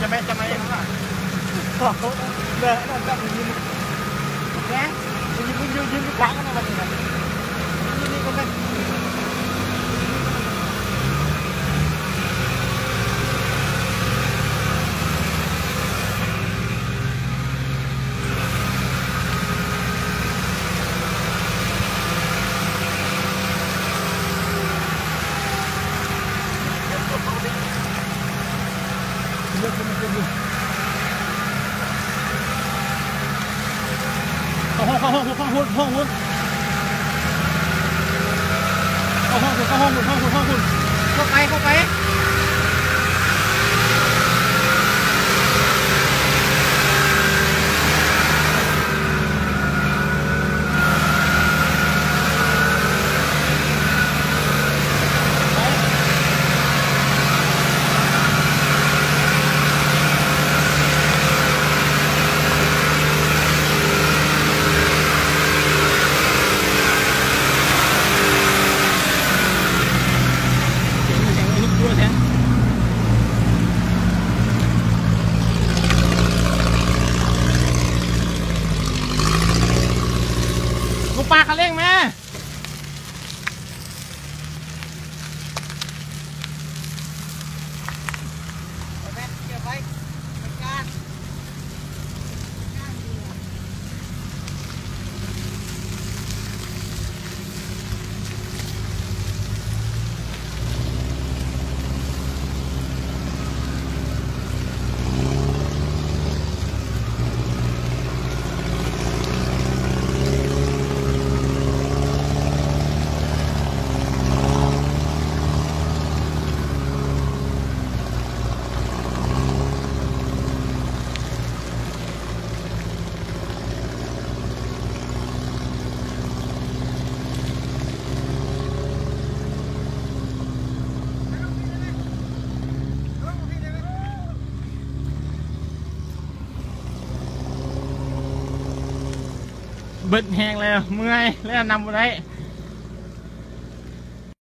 จะไม่ยังไงเดินนั่นก็ยืนแกยืนกลางกันนะมันนี่ก็เป็นห้องหุ่นเข้าห้องหุ่นเข้าไปปลาคันเร่งแม่เบิดแห้งเลยเมื่อยแล้วนำไปได้